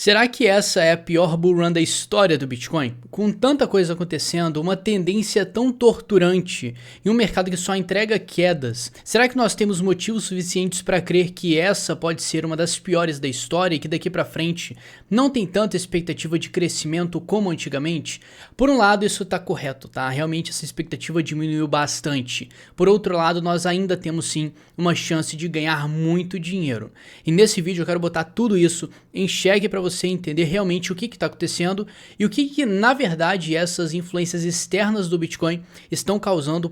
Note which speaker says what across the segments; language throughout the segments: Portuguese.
Speaker 1: Será que essa é a pior bull run da história do Bitcoin? Com tanta coisa acontecendo, uma tendência tão torturante e um mercado que só entrega quedas, será que nós temos motivos suficientes para crer que essa pode ser uma das piores da história e que daqui para frente não tem tanta expectativa de crescimento como antigamente? Por um lado, isso está correto, tá? Realmente essa expectativa diminuiu bastante. Por outro lado, nós ainda temos sim uma chance de ganhar muito dinheiro. E nesse vídeo eu quero botar tudo isso em xeque para você entender realmente o que está acontecendo e o que na verdade essas influências externas do Bitcoin estão causando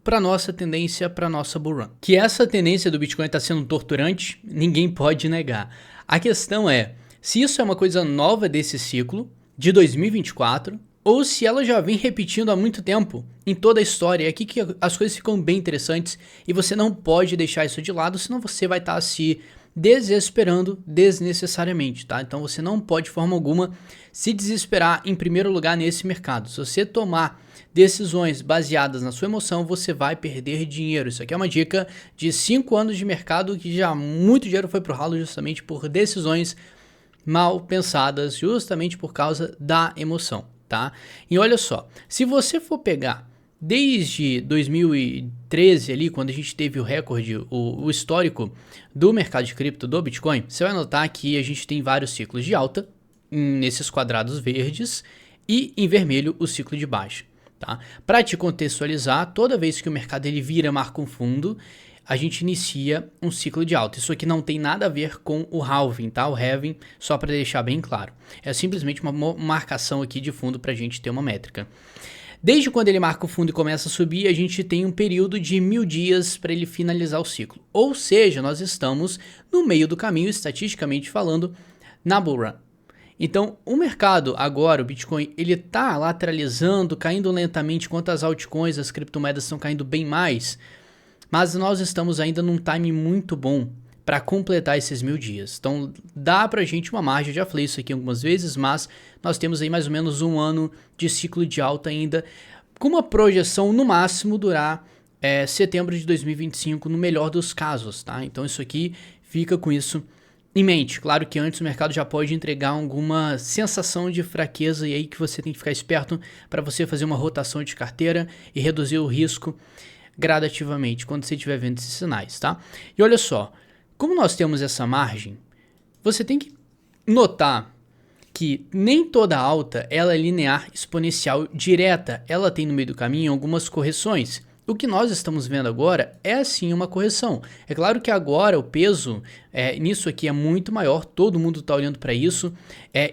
Speaker 1: para nossa tendência, para nossa bull run. Que essa tendência do Bitcoin está sendo torturante, ninguém pode negar. A questão é se isso é uma coisa nova desse ciclo de 2024 ou se ela já vem repetindo há muito tempo em toda a história. É aqui que as coisas ficam bem interessantes e você não pode deixar isso de lado, senão você vai estar se desesperando desnecessariamente, tá? Então você não pode de forma alguma se desesperar em primeiro lugar nesse mercado. Se você tomar decisões baseadas na sua emoção, você vai perder dinheiro. Isso aqui é uma dica de 5 anos de mercado que já muito dinheiro foi pro ralo justamente por decisões mal pensadas, justamente por causa da emoção, tá? E olha só, se você for pegar desde 2013 ali, quando a gente teve o recorde, o histórico do mercado de cripto do Bitcoin, você vai notar que a gente tem vários ciclos de alta nesses quadrados verdes e em vermelho o ciclo de baixa, tá? Para te contextualizar, toda vez que o mercado ele vira marca um fundo, a gente inicia um ciclo de alta. Isso aqui não tem nada a ver com o halving, tá? O halving, só para deixar bem claro, é simplesmente uma marcação aqui de fundo para a gente ter uma métrica. Desde quando ele marca o fundo e começa a subir, a gente tem um período de 1000 dias para ele finalizar o ciclo. Ou seja, nós estamos no meio do caminho, estatisticamente falando, na bull run. Então, o mercado agora, o Bitcoin, ele está lateralizando, caindo lentamente, enquanto as altcoins, as criptomoedas estão caindo bem mais. Mas nós estamos ainda num time muito bom para completar esses 1000 dias. Então dá pra gente uma margem, já falei isso aqui algumas vezes, mas nós temos aí mais ou menos um ano de ciclo de alta ainda, com uma projeção no máximo durar setembro de 2025 no melhor dos casos, tá? Então isso aqui, fica com isso em mente. Claro que antes o mercado já pode entregar alguma sensação de fraqueza e aí que você tem que ficar esperto para você fazer uma rotação de carteira e reduzir o risco gradativamente quando você estiver vendo esses sinais, tá? E olha só, como nós temos essa margem, você tem que notar que nem toda alta ela é linear exponencial direta, ela tem no meio do caminho algumas correções. O que nós estamos vendo agora é sim uma correção. É claro que agora o peso nisso aqui é muito maior, todo mundo está olhando para isso,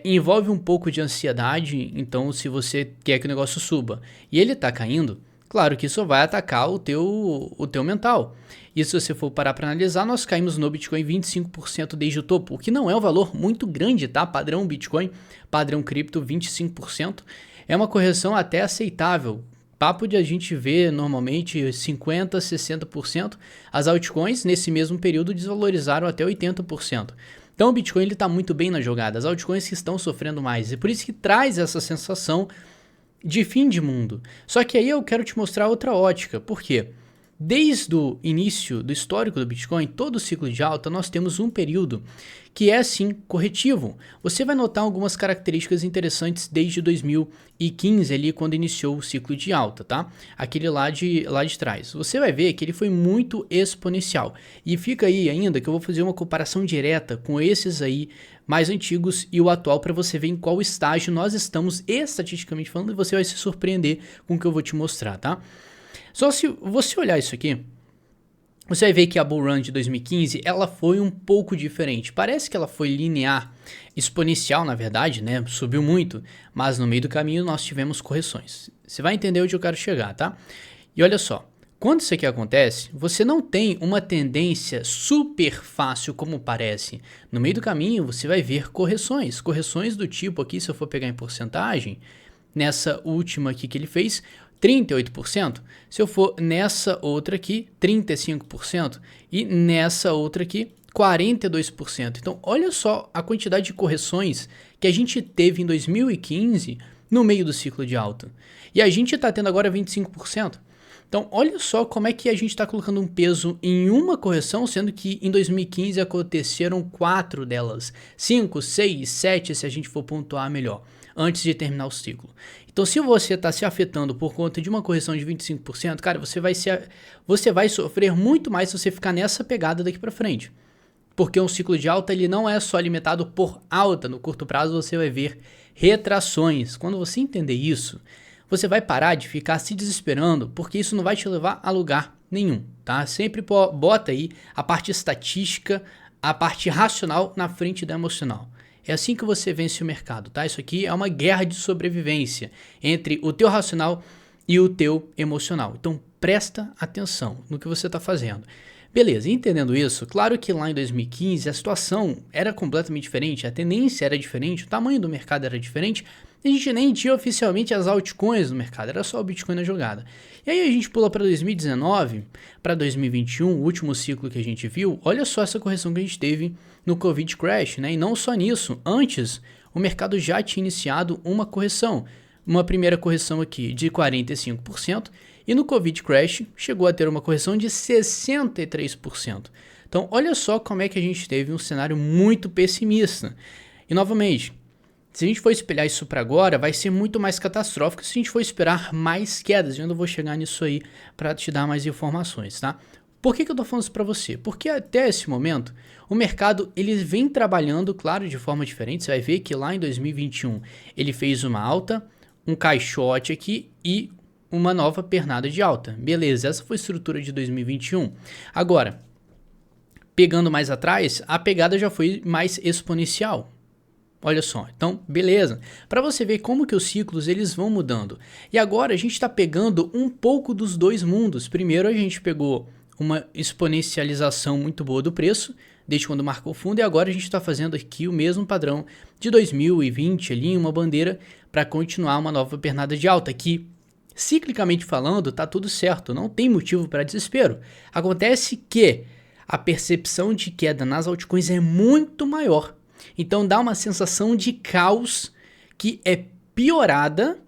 Speaker 1: envolve um pouco de ansiedade, então se você quer que o negócio suba e ele está caindo, claro que isso vai atacar o teu mental. E se você for parar para analisar, nós caímos no Bitcoin 25% desde o topo, o que não é um valor muito grande, tá? Padrão Bitcoin, padrão cripto 25%, é uma correção até aceitável. Papo de a gente ver normalmente 50%, 60%, as altcoins nesse mesmo período desvalorizaram até 80%. Então o Bitcoin está muito bem na jogada, as altcoins que estão sofrendo mais, e por isso que traz essa sensação de fim de mundo. Só que aí eu quero te mostrar outra ótica. Por quê? Desde o início do histórico do Bitcoin, todo o ciclo de alta, nós temos um período que é sim corretivo. Você vai notar algumas características interessantes desde 2015 ali quando iniciou o ciclo de alta, tá? Aquele lá de trás. Você vai ver que ele foi muito exponencial. E fica aí ainda que eu vou fazer uma comparação direta com esses aí mais antigos e o atual para você ver em qual estágio nós estamos estatisticamente falando e você vai se surpreender com o que eu vou te mostrar, tá? Só se você olhar isso aqui, você vai ver que a bull run de 2015, ela foi um pouco diferente. Parece que ela foi linear, exponencial na verdade, né? Subiu muito, mas no meio do caminho nós tivemos correções. Você vai entender onde eu quero chegar, tá? E olha só, quando isso aqui acontece, você não tem uma tendência super fácil como parece. No meio do caminho você vai ver correções. Correções do tipo aqui, se eu for pegar em porcentagem, nessa última aqui que ele fez, 38%, se eu for nessa outra aqui, 35%, e nessa outra aqui, 42%. Então, olha só a quantidade de correções que a gente teve em 2015 no meio do ciclo de alta. E a gente está tendo agora 25%. Então, olha só como é que a gente está colocando um peso em uma correção, sendo que em 2015 aconteceram 4 delas. 5, 6, 7, se a gente for pontuar melhor, antes de terminar o ciclo. Então, se você está se afetando por conta de uma correção de 25%, cara, você vai sofrer muito mais se você ficar nessa pegada daqui para frente. Porque um ciclo de alta ele não é só limitado por alta. No curto prazo você vai ver retrações. Quando você entender isso, você vai parar de ficar se desesperando, porque isso não vai te levar a lugar nenhum, tá? Sempre bota aí a parte estatística, a parte racional na frente da emocional. É assim que você vence o mercado, tá? Isso aqui é uma guerra de sobrevivência entre o teu racional e o teu emocional. Então presta atenção no que você está fazendo. Beleza, entendendo isso, claro que lá em 2015 a situação era completamente diferente, a tendência era diferente, o tamanho do mercado era diferente, a gente nem tinha oficialmente as altcoins no mercado, era só o Bitcoin na jogada. E aí a gente pula para 2019, para 2021, o último ciclo que a gente viu, olha só essa correção que a gente teve no Covid Crash, né? E não só nisso, antes o mercado já tinha iniciado uma correção, uma primeira correção aqui de 45%, e no Covid Crash chegou a ter uma correção de 63%. Então olha só como é que a gente teve um cenário muito pessimista. E novamente, se a gente for espelhar isso para agora, vai ser muito mais catastrófico se a gente for esperar mais quedas. Eu ainda vou chegar nisso aí para te dar mais informações, tá? Por que eu tô falando isso para você? Porque até esse momento, o mercado ele vem trabalhando, claro, de forma diferente. Você vai ver que lá em 2021 ele fez uma alta, um caixote aqui e uma nova pernada de alta. Beleza, essa foi a estrutura de 2021. Agora, pegando mais atrás, a pegada já foi mais exponencial. Olha só, então beleza, para você ver como que os ciclos eles vão mudando. E agora a gente está pegando um pouco dos dois mundos. Primeiro a gente pegou uma exponencialização muito boa do preço, desde quando marcou o fundo, e agora a gente está fazendo aqui o mesmo padrão de 2020 ali, uma bandeira para continuar uma nova pernada de alta, que ciclicamente falando tá tudo certo, não tem motivo para desespero. Acontece que a percepção de queda nas altcoins é muito maior. Então dá uma sensação de caos que é piorada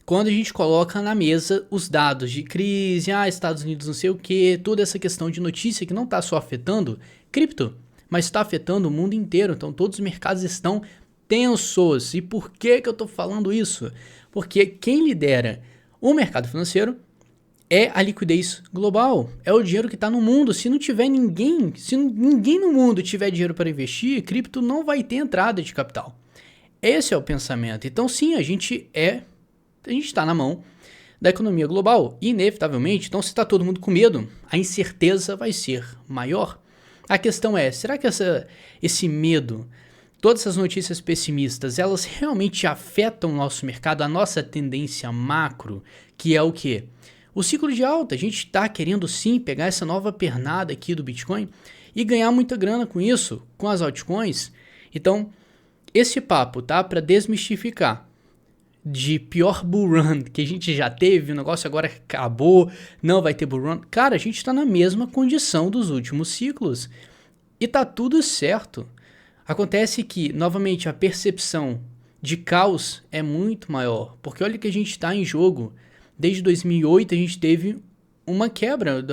Speaker 1: quando a gente coloca na mesa os dados de crise, Estados Unidos não sei o que, toda essa questão de notícia que não está só afetando cripto, mas está afetando o mundo inteiro. Então todos os mercados estão tensos. E por que eu estou falando isso? Porque quem lidera o mercado financeiro é a liquidez global, é o dinheiro que está no mundo. Se não tiver ninguém, se ninguém no mundo tiver dinheiro para investir, cripto não vai ter entrada de capital. Esse é o pensamento. Então sim, a gente está na mão da economia global, inevitavelmente. Então se está todo mundo com medo, a incerteza vai ser maior. A questão é, será que esse medo, todas essas notícias pessimistas, elas realmente afetam o nosso mercado, a nossa tendência macro, que é o quê? O ciclo de alta. A gente está querendo sim pegar essa nova pernada aqui do Bitcoin e ganhar muita grana com isso, com as altcoins. Então, esse papo, tá? Para desmistificar de pior bull run que a gente já teve, o negócio agora acabou, não vai ter bull run. Cara, a gente está na mesma condição dos últimos ciclos e tá tudo certo. Acontece que, novamente, a percepção de caos é muito maior, porque olha que a gente está em jogo. Desde 2008 a gente teve uma quebra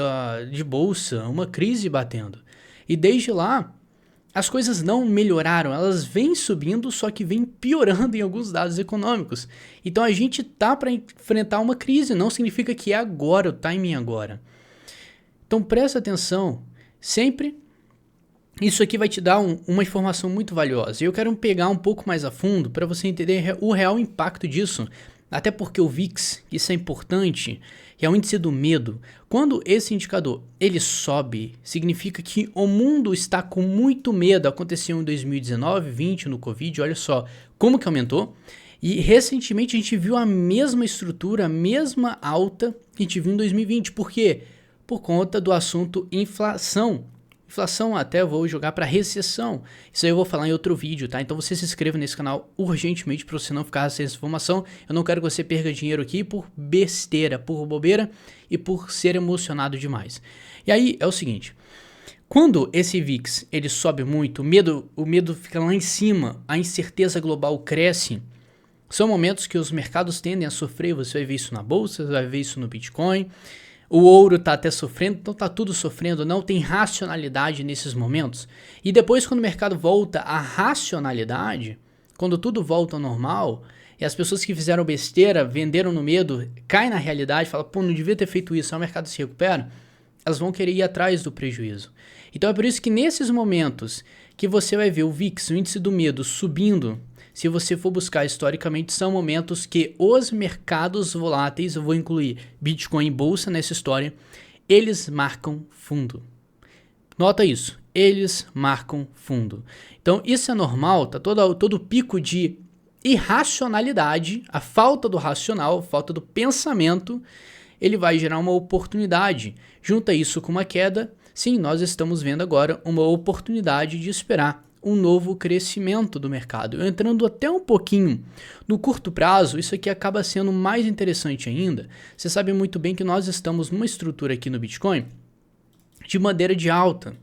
Speaker 1: de bolsa, uma crise batendo. E desde lá, as coisas não melhoraram, elas vêm subindo, só que vêm piorando em alguns dados econômicos. Então a gente tá para enfrentar uma crise, não significa que é agora, o timing é agora. Então presta atenção, sempre isso aqui vai te dar uma informação muito valiosa. E eu quero pegar um pouco mais a fundo para você entender o real impacto disso. Até porque o VIX, isso é importante, que é o índice do medo. Quando esse indicador ele sobe, significa que o mundo está com muito medo. Aconteceu em 2019, 20 no Covid, olha só como que aumentou. E recentemente a gente viu a mesma estrutura, a mesma alta que a gente viu em 2020. Por quê? Por conta do assunto inflação. Inflação até vou jogar para recessão. Isso aí eu vou falar em outro vídeo, tá? Então você se inscreva nesse canal urgentemente para você não ficar sem essa informação. Eu não quero que você perca dinheiro aqui por besteira, por bobeira e por ser emocionado demais. E aí é o seguinte, quando esse VIX ele sobe muito, o medo fica lá em cima, a incerteza global cresce, são momentos que os mercados tendem a sofrer. Você vai ver isso na bolsa, você vai ver isso no Bitcoin. o ouro tá até sofrendo, então tá tudo sofrendo, não tem racionalidade nesses momentos. E depois quando o mercado volta à racionalidade, quando tudo volta ao normal, e as pessoas que fizeram besteira, venderam no medo, caem na realidade, falam, pô, não devia ter feito isso, aí o mercado se recupera, elas vão querer ir atrás do prejuízo. Então é por isso que nesses momentos que você vai ver o VIX, o índice do medo, subindo, se você for buscar historicamente, são momentos que os mercados voláteis, eu vou incluir Bitcoin e Bolsa nessa história, eles marcam fundo. Nota isso, eles marcam fundo. Então isso é normal, tá todo pico de irracionalidade, a falta do racional, a falta do pensamento, ele vai gerar uma oportunidade. Junta isso com uma queda, sim, nós estamos vendo agora uma oportunidade de esperar um novo crescimento do mercado. Entrando até um pouquinho no curto prazo, isso aqui acaba sendo mais interessante ainda. Você sabe muito bem que nós estamos numa estrutura aqui no Bitcoin de madeira de alta.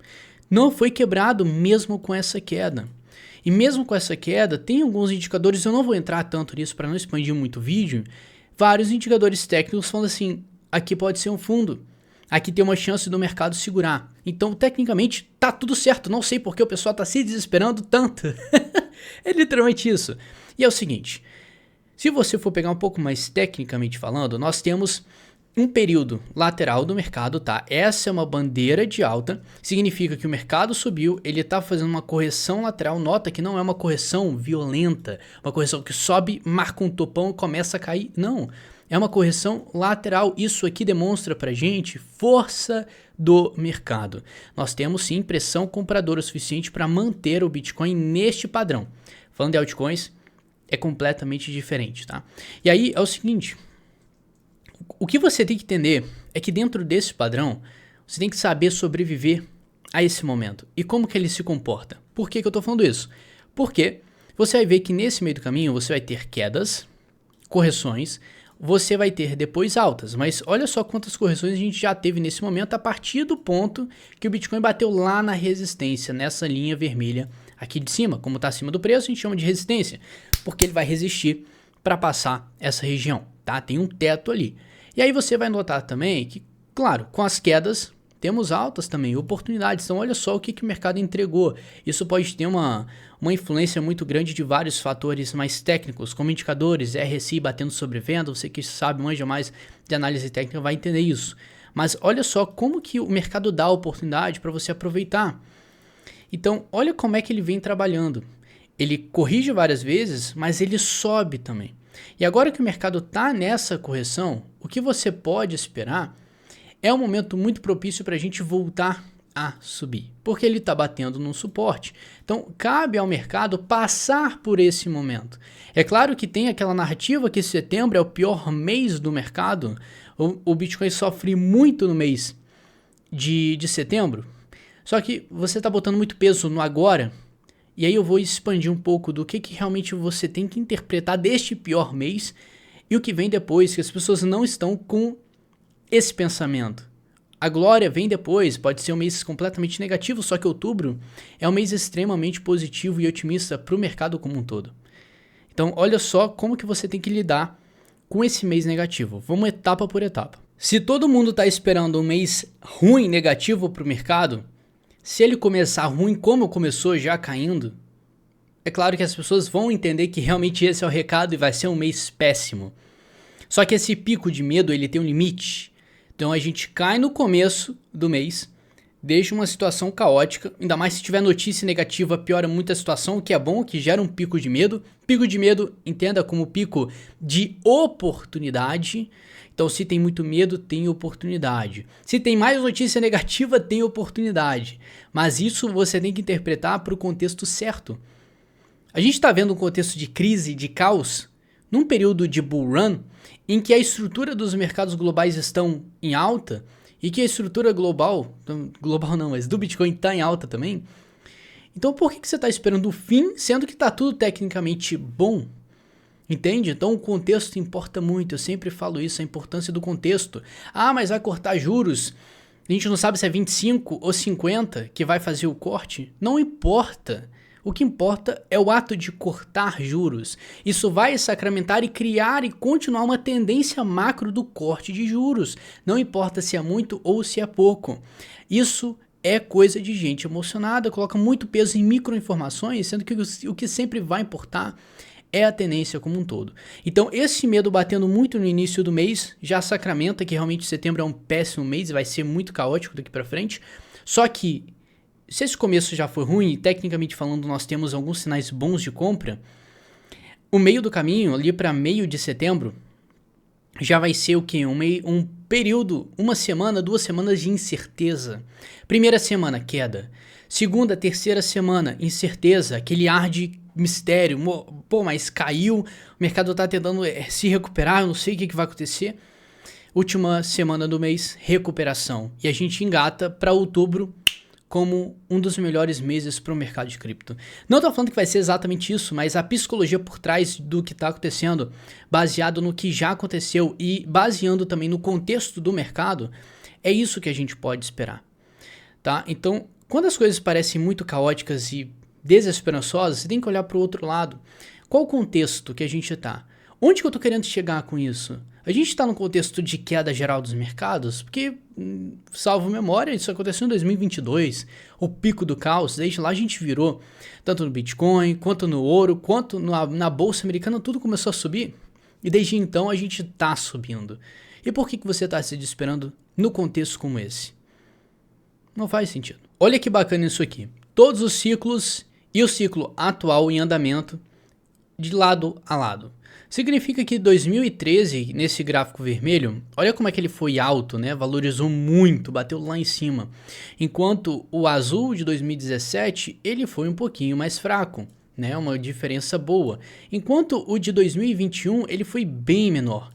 Speaker 1: Não foi quebrado mesmo com essa queda. E mesmo com essa queda, tem alguns indicadores, eu não vou entrar tanto nisso para não expandir muito o vídeo, vários indicadores técnicos falando assim, aqui pode ser um fundo. Aqui tem uma chance do mercado segurar. Então, tecnicamente, tá tudo certo. Não sei porque o pessoal tá se desesperando tanto. É literalmente isso. E é o seguinte, se você for pegar um pouco mais tecnicamente falando, nós temos um período lateral do mercado, tá? Essa é uma bandeira de alta, significa que o mercado subiu, ele tá fazendo uma correção lateral, nota que não é uma correção violenta, uma correção que sobe, marca um topão e começa a cair, não. É uma correção lateral, isso aqui demonstra pra gente força do mercado. Nós temos sim pressão compradora suficiente para manter o Bitcoin neste padrão. Falando de altcoins, é completamente diferente, tá? E aí é o seguinte, o que você tem que entender é que dentro desse padrão, você tem que saber sobreviver a esse momento. E como que ele se comporta? Por que que eu tô falando isso? Porque você vai ver que nesse meio do caminho você vai ter quedas, correções, você vai ter depois altas, mas olha só quantas correções a gente já teve nesse momento a partir do ponto que o Bitcoin bateu lá na resistência, nessa linha vermelha aqui de cima. Como está acima do preço, a gente chama de resistência, porque ele vai resistir para passar essa região, tá? Tem um teto ali. E aí você vai notar também que, claro, com as quedas temos altas também, oportunidades. Então olha só o que o mercado entregou. Isso pode ter uma influência muito grande de vários fatores mais técnicos, como indicadores, RSI batendo sobre venda. Você que sabe, manja mais de análise técnica vai entender isso. Mas olha só como que o mercado dá a oportunidade para você aproveitar. Então olha como é que ele vem trabalhando. Ele corrige várias vezes, mas ele sobe também. E agora que o mercado está nessa correção, o que você pode esperar é um momento muito propício para a gente voltar a subir, porque ele está batendo num suporte. Então, cabe ao mercado passar por esse momento. É claro que tem aquela narrativa que setembro é o pior mês do mercado, o Bitcoin sofre muito no mês de setembro, só que você está botando muito peso no agora, e aí eu vou expandir um pouco do que realmente você tem que interpretar deste pior mês e o que vem depois, que as pessoas não estão com esse pensamento. A glória vem depois, pode ser um mês completamente negativo, só que outubro é um mês extremamente positivo e otimista para o mercado como um todo. Então olha só como que você tem que lidar com esse mês negativo. Vamos etapa por etapa. Se todo mundo está esperando um mês ruim, negativo para o mercado, se ele começar ruim como começou, já caindo, é claro que as pessoas vão entender que realmente esse é o recado e vai ser um mês péssimo. Só que esse pico de medo, ele tem um limite. Então a gente cai no começo do mês, deixa uma situação caótica, ainda mais se tiver notícia negativa, piora muito a situação, o que é bom, que gera um pico de medo. Pico de medo, entenda como pico de oportunidade. Então se tem muito medo, tem oportunidade. Se tem mais notícia negativa, tem oportunidade. Mas isso você tem que interpretar para o contexto certo. A gente está vendo um contexto de crise, de caos, num período de bull run, em que a estrutura dos mercados globais estão em alta e que a estrutura global não, mas do Bitcoin está em alta também. Então por que você está esperando o fim, sendo que está tudo tecnicamente bom? Entende? Então o contexto importa muito, eu sempre falo isso, a importância do contexto. Ah, mas vai cortar juros, a gente não sabe se é 25 ou 50 que vai fazer o corte. Não importa. O que importa é o ato de cortar juros. Isso vai sacramentar e criar e continuar uma tendência macro do corte de juros. Não importa se é muito ou se é pouco. Isso é coisa de gente emocionada, coloca muito peso em microinformações, sendo que o que sempre vai importar é a tendência como um todo. Então esse medo batendo muito no início do mês já sacramenta que realmente setembro é um péssimo mês e vai ser muito caótico daqui pra frente. Só que se esse começo já foi ruim, e tecnicamente falando nós temos alguns sinais bons de compra, o meio do caminho, ali para meio de setembro, já vai ser o quê? Um período, uma semana, 2 semanas de incerteza. Primeira semana, queda. Segunda, terceira semana, incerteza, aquele ar de mistério. Pô, mas caiu, o mercado tá tentando se recuperar, eu não sei o que vai acontecer. Última semana do mês, recuperação. E a gente engata para outubro como um dos melhores meses para o mercado de cripto. Não estou falando que vai ser exatamente isso, mas a psicologia por trás do que está acontecendo, baseado no que já aconteceu e baseando também no contexto do mercado, é isso que a gente pode esperar. Tá? Então, quando as coisas parecem muito caóticas e desesperançosas, você tem que olhar para o outro lado. Qual o contexto que a gente está? Onde que eu estou querendo chegar com isso? A gente está no contexto de queda geral dos mercados, porque, salvo memória, isso aconteceu em 2022, o pico do caos, desde lá a gente virou, tanto no Bitcoin, quanto no ouro, quanto na Bolsa Americana, tudo começou a subir, e desde então a gente está subindo. E por que você está se desesperando no contexto como esse? Não faz sentido. Olha que bacana isso aqui, todos os ciclos e o ciclo atual em andamento, de lado a lado. Significa que 2013, nesse gráfico vermelho, olha como é que ele foi alto, né? Valorizou muito, bateu lá em cima. Enquanto o azul de 2017, ele foi um pouquinho mais fraco, né? Uma diferença boa. Enquanto o de 2021, ele foi bem menor.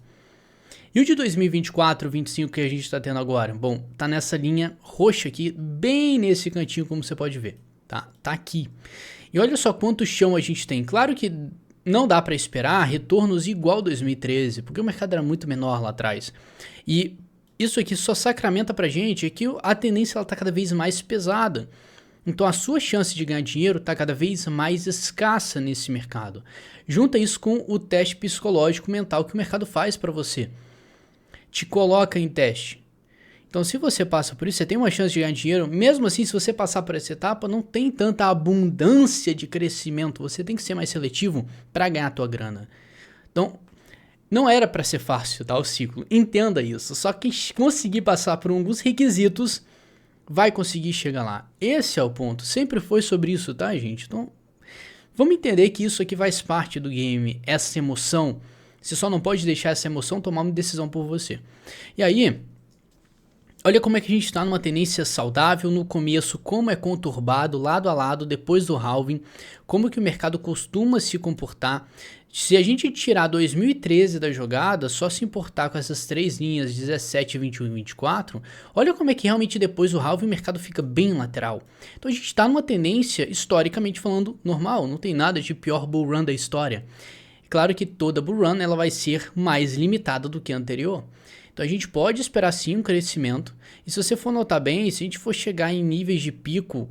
Speaker 1: E o de 2024, 2025 que a gente está tendo agora? Bom, tá nessa linha roxa aqui, bem nesse cantinho, como você pode ver, tá? Tá aqui. E olha só quanto chão a gente tem. Claro que não dá para esperar retornos igual 2013, porque o mercado era muito menor lá atrás. E isso aqui só sacramenta pra gente que a tendência está cada vez mais pesada. Então a sua chance de ganhar dinheiro está cada vez mais escassa nesse mercado. Junta isso com o teste psicológico mental que o mercado faz para você. Te coloca em teste. Então se você passa por isso, você tem uma chance de ganhar dinheiro. Mesmo assim, se você passar por essa etapa, não tem tanta abundância de crescimento. Você tem que ser mais seletivo para ganhar a tua grana. Então, não era para ser fácil, tá? O ciclo. Entenda isso. Só quem conseguir passar por alguns requisitos vai conseguir chegar lá. Esse é o ponto. Sempre foi sobre isso, tá, gente? Então, vamos entender que isso aqui faz parte do game. Essa emoção. Você só não pode deixar essa emoção tomar uma decisão por você. E aí, olha como é que a gente está numa tendência saudável no começo, como é conturbado lado a lado depois do halving, como que o mercado costuma se comportar. Se a gente tirar 2013 da jogada, só se importar com essas 3 linhas, 17, 21 e 24, olha como é que realmente depois do halving o mercado fica bem lateral. Então a gente está numa tendência, historicamente falando, normal, não tem nada de pior bull run da história. Claro que toda bull run ela vai ser mais limitada do que a anterior. Então a gente pode esperar sim um crescimento, e se você for notar bem, se a gente for chegar em níveis de pico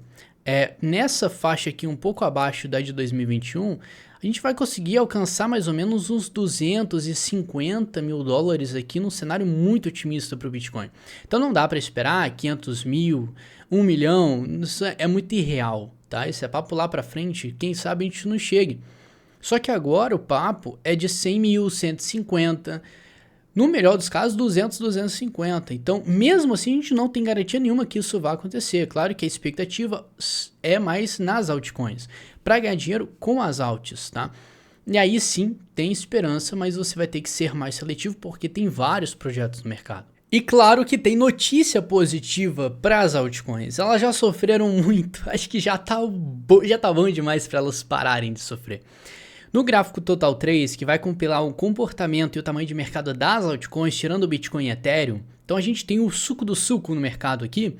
Speaker 1: nessa faixa aqui um pouco abaixo da de 2021, a gente vai conseguir alcançar mais ou menos uns 250 mil dólares aqui num cenário muito otimista para o Bitcoin. Então não dá para esperar 500 mil, 1 milhão, isso é muito irreal, tá? Esse é papo lá para frente, quem sabe a gente não chegue. Só que agora o papo é de 100 mil, 150, no melhor dos casos 200, 250. Então mesmo assim a gente não tem garantia nenhuma que isso vai acontecer. Claro que a expectativa é mais nas altcoins, para ganhar dinheiro com as alts, tá? E aí sim tem esperança, mas você vai ter que ser mais seletivo porque tem vários projetos no mercado. E claro que tem notícia positiva para as altcoins. Elas já sofreram muito, acho que já tá bom demais para elas pararem de sofrer. No gráfico Total 3, que vai compilar o comportamento e o tamanho de mercado das altcoins, tirando o Bitcoin e Ethereum, então a gente tem o suco do suco no mercado aqui,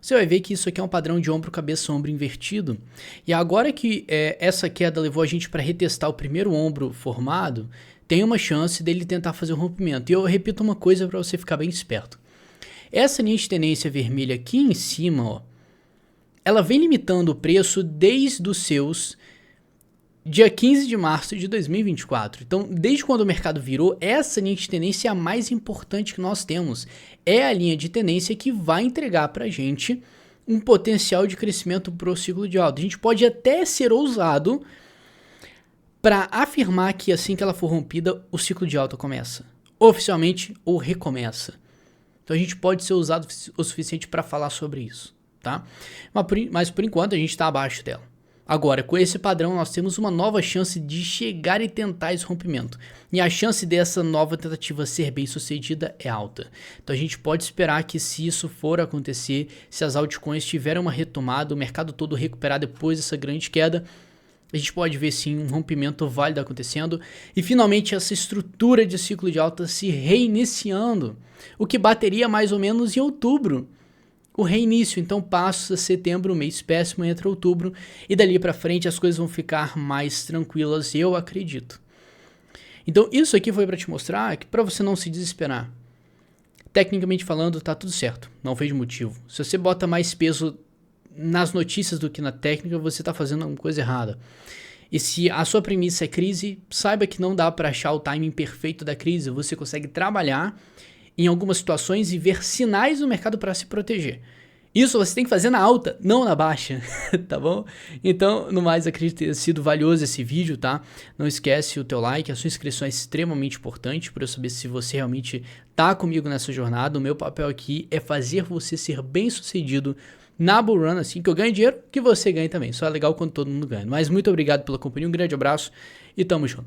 Speaker 1: você vai ver que isso aqui é um padrão de ombro, cabeça, ombro invertido. E agora que essa queda levou a gente para retestar o primeiro ombro formado, tem uma chance dele tentar fazer o rompimento. E eu repito uma coisa para você ficar bem esperto. Essa linha de tendência vermelha aqui em cima, ó, ela vem limitando o preço desde os seus dia 15 de março de 2024. Então, desde quando o mercado virou, essa linha de tendência é a mais importante que nós temos. É a linha de tendência que vai entregar para a gente um potencial de crescimento para o ciclo de alta. A gente pode até ser ousado para afirmar que assim que ela for rompida, o ciclo de alta começa, oficialmente ou recomeça. Então a gente pode ser ousado o suficiente para falar sobre isso, tá? Mas por enquanto a gente está abaixo dela. Agora, com esse padrão, nós temos uma nova chance de chegar e tentar esse rompimento. E a chance dessa nova tentativa ser bem sucedida é alta. Então a gente pode esperar que, se isso for acontecer, se as altcoins tiverem uma retomada, o mercado todo recuperar depois dessa grande queda, a gente pode ver sim um rompimento válido acontecendo e finalmente essa estrutura de ciclo de alta se reiniciando, o que bateria mais ou menos em outubro. O reinício, então passa setembro, mês péssimo, entra outubro e dali pra frente as coisas vão ficar mais tranquilas, eu acredito. Então isso aqui foi para te mostrar que para você não se desesperar. Tecnicamente falando, tá tudo certo, não vejo motivo. Se você bota mais peso nas notícias do que na técnica, você está fazendo alguma coisa errada. E se a sua premissa é crise, saiba que não dá para achar o timing perfeito da crise. Você consegue trabalhar em algumas situações e ver sinais no mercado para se proteger. Isso você tem que fazer na alta, não na baixa, tá bom? Então, no mais, acredito ter sido valioso esse vídeo, tá? Não esquece o teu like, a sua inscrição é extremamente importante para eu saber se você realmente tá comigo nessa jornada. O meu papel aqui é fazer você ser bem sucedido na Bull Run, assim que eu ganho dinheiro, que você ganhe também. Só é legal quando todo mundo ganha. Mas muito obrigado pela companhia, um grande abraço e tamo junto.